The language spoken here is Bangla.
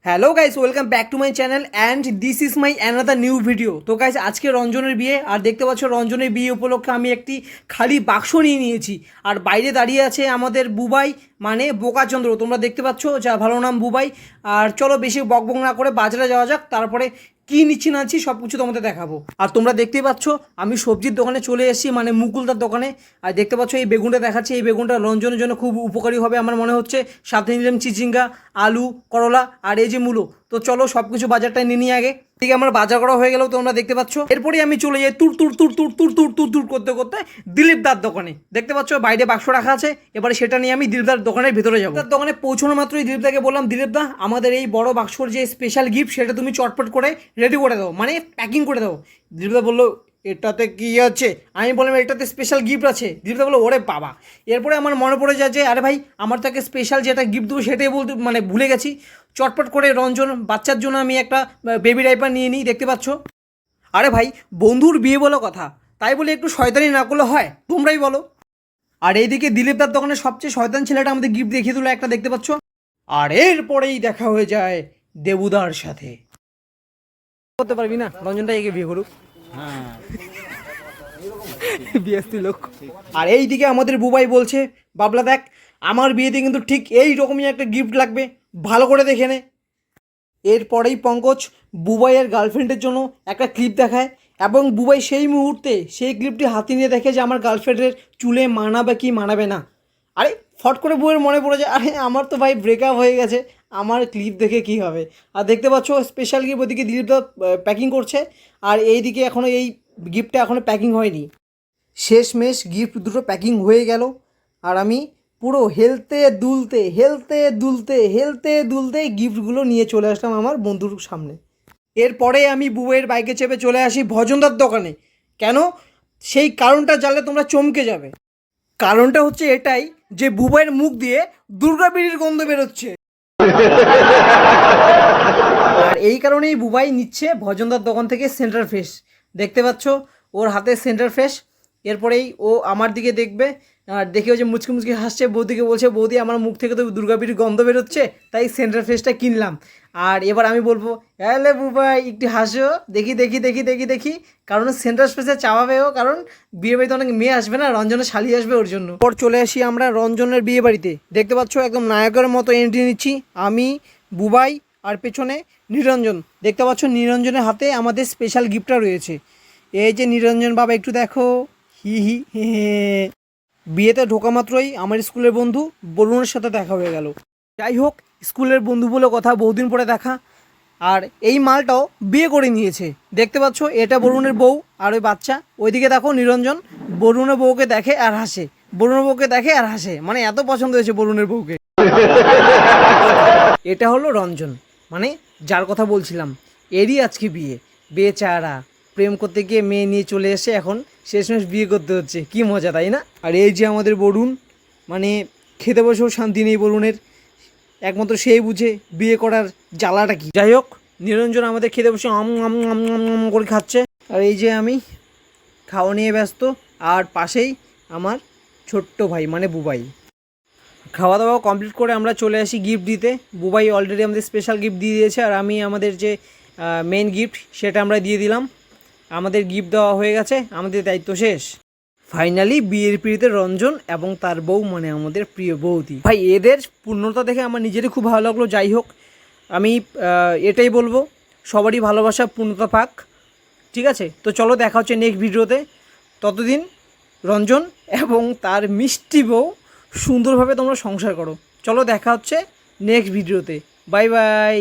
Hello guys, welcome back to my channel and this is my another new video. তো গাইস, আজকে রঞ্জনের বিয়ে, আর দেখতে পাচ্ছ রঞ্জনের বিয়ে উপলক্ষে আমি একটি খালি বাক্স নিয়ে নিয়েছি। আর বাইরে দাঁড়িয়ে আছে আমাদের বুবাই, মানে বোকাচন্দ্র। তোমরা দেখতে পাচ্ছ, যা ভালো নাম বুবাই। আর চলো বেশি বকবক না করে বাজারে যাওয়া যাক, তারপরে কী নিচ্ছি না নিচ্ছি সব কিছু তোমাদের দেখাবো। আর তোমরা দেখতেই পাচ্ছ আমি সবজির দোকানে চলে এসেছি, মানে মুকুলদার দোকানে। আর দেখতে পাচ্ছ এই বেগুনটা দেখাচ্ছি, এই বেগুনটা রঞ্জনের জন্য খুব উপকারী হবে আমার মনে হচ্ছে। সাথে নিলাম চিচিঙ্গা, আলু, করলা আর এই যে মূলো। তো চলো সব কিছু বাজারটা নিয়ে নিই আগে। ঠিক আমার বাজার করা হয়ে গেলেও তোমরা দেখতে পাচ্ছ। এরপরে আমি চলে যাই তুর তুর তুর তুর তুর তুর তুর তুর করতে করতে দিলীপ দার দোকানে। দেখতে পাচ্ছ বাইরে বাক্স রাখা আছে, এবারে সেটা নিয়ে আমি দিলীপ দার দোকানের ভিতরে যাবো। তার দোকানে পৌঁছানো মাত্রই দিলীপ দাকে বললাম, দিলীপ দা আমাদের এই বড় বাক্সর যে স্পেশাল গিফট সেটা তুমি চটপট করে রেডি করে দাও, মানে প্যাকিং করে দাও। দিলীপ দা বললো, এটাতে কী আছে? আমি বললাম এটাতে স্পেশাল গিফট আছে। দীপদা বললো, ওরে বাবা। এরপরে আমার মনে পড়ে যায় যে আরে ভাই, আমার তাকে স্পেশাল যেটা গিফট দেবো সেটাই বলতে মানে ভুলে গেছি। চটপট করে রঞ্জন বাচ্চার জন্য আমি একটা বেবি ডাইপার নিয়ে নিই, দেখতে পাচ্ছ। আরে ভাই, বন্ধুর বিয়ে বলো কথা, তাই বলে একটু শয়তানি না করলে হয়? তোমরাই বলো। আর এইদিকে দিলীপদার দোকানে সবচেয়ে শয়তান ছেলেটা আমাদের গিফট দেখিয়ে দিল একটা, দেখতে পাচ্ছ। আর এরপরেই দেখা হয়ে যায় দেবুদার সাথে। করতে পারবি না, রঞ্জনটা একে বিয়ে করুক। বিএসসি লোক। আর এইদিকে আমাদের বুবাই বলছে, বাবলা দেখ, আমার বিয়েতে কিন্তু ঠিক এই রকমই একটা গিফট লাগবে, ভালো করে দেখে নে। এরপরেই পঙ্কজ বুবাইয়ের গার্লফ্রেন্ডের জন্য একটা ক্লিপ দেখায়, এবং বুবাই সেই মুহূর্তে সেই ক্লিপটি হাতে নিয়ে দেখে যে আমার গার্লফ্রেন্ডের চুলে মানাবে কি মানাবে না। আরে ফট করে বউয়ের মনে পড়ে যায়, আরে আমার তো ভাই ব্রেকআপ হয়ে গেছে, আমার ক্লিপ দেখে কি হবে। আর দেখতে পাচ্ছ স্পেশাল গিফট ওদিকে দিলীপদা প্যাকিং করছে, আর এইদিকে এখনও এই গিফটটা এখনও প্যাকিং হয়নি। শেষমেশ গিফট দুটো প্যাকিং হয়ে গেল, আর আমি পুরো হেলতে দুলতে গিফটগুলো নিয়ে চলে আসলাম আমার বন্ধুর সামনে। এরপরে আমি বুবাইয়ের বাইকে চেপে চলে আসি ভজনদার দোকানে। কেন? সেই কারণটা জানলে তোমরা চমকে যাবে। কারণটা হচ্ছে এটাই যে বুবাইয়ের মুখ দিয়ে দুর্গা বিড়ির গন্ধ বেরোচ্ছে। আর এই কারণেই বুবাই নিচ্ছে ভজনদার দোকান থেকে সেন্টার ফ্রেশ। দেখতে পাচ্ছ ওর হাতে সেন্টার ফ্রেশ। এরপরেই ও আমার দিকে দেখবে, আর দেখে ও যে মুচকি মুচকি হাসছে, বৌদিকে বলছে, বৌদি আমার মুখ থেকে তো দুর্গাবীর গন্ধ বেরোচ্ছে, তাই সেন্টার ফ্রেশটা কিনলাম। আর এবার আমি বলবো, হ্যালো বুবাই, একটু হাসো, দেখি দেখি দেখি দেখি দেখি। কারণ সেন্টার ফ্রেশে চাওয়াবেও, কারণ বিয়ে বাড়িতে অনেক মেয়ে আসবে না, রঞ্জনের শালি আসবে ওর জন্য। পর চলে আসি আমরা রঞ্জনের বিয়ে বাড়িতে। দেখতে পাচ্ছ একদম নায়কের মতো এন্ট্রি নিচ্ছি আমি, বুবাই, আর পেছনে নিরঞ্জন। দেখতে পাচ্ছ নিরঞ্জনের হাতে আমাদের স্পেশাল গিফটটা রয়েছে। এই যে নিরঞ্জন বাবা, একটু দেখো, হি হি হে। বিয়েতে ঢোকা মাত্রই আমার স্কুলের বন্ধু বরুণের সাথে দেখা হয়ে গেল। যাই হোক, স্কুলের বন্ধু বলে কথা, বহুদিন পরে দেখা। আর এই মালটাও বিয়ে করে নিয়েছে। দেখতে পাচ্ছ এটা বরুণের বউ আর ওই বাচ্চা। ওইদিকে দেখো নিরঞ্জন বরুণের বউকে দেখে আর হাসে, বরুণের বউকে দেখে আর হাসে, মানে এত পছন্দ হয়েছে বরুণের বউকে। এটা হলো রঞ্জন, মানে যার কথা বলছিলাম, এরই আজকে বিয়ে। বেচারা প্রেম করতে গিয়ে মেয়ে নিয়ে চলে এসে এখন শেষমেশ বিয়ে করতে হচ্ছে, কি মজা তাই না? আর এই যে আমাদের বরুণ, মানে খেতে বসেও শান্তি নেই বরুণের, একমাত্র সেই বুঝে বিয়ে করার জ্বালাটা কি। যাই হোক, নিরঞ্জন আমাদের খেতে বসে আম আম আম আম আম করে খাচ্ছে, আর এই যে আমি খাওয়া নিয়ে ব্যস্ত। আর পাশেই আমার ছোট্ট ভাই মানে বুবাই। খাওয়া দাওয়া কমপ্লিট করে আমরা চলে আসি গিফট দিতে। বুবাই অলরেডি আমাদের স্পেশাল গিফট দিয়ে দিয়েছে, আর আমি আমাদের যে মেন গিফট সেটা আমরা দিয়ে দিলাম। আমাদের গিফট দেওয়া হয়ে গেছে, আমাদের দায়িত্ব শেষ। ফাইনালি বিয়ের পিড়িতে রঞ্জন এবং তার বউ, মানে আমাদের প্রিয় বৌদি। ভাই এদের পূর্ণতা দেখে আমার নিজেরই খুব ভালো লাগলো। যাই হোক, আমি এটাই বলবো, সবারই ভালোবাসা পূর্ণতা পাক। ঠিক আছে, তো চলো দেখা হচ্ছে নেক্সট ভিডিওতে। ততদিন রঞ্জন এবং তার মিষ্টি বউ সুন্দরভাবে তোমরা সংসার করো। চলো দেখা হচ্ছে নেক্সট ভিডিওতে। Bye bye.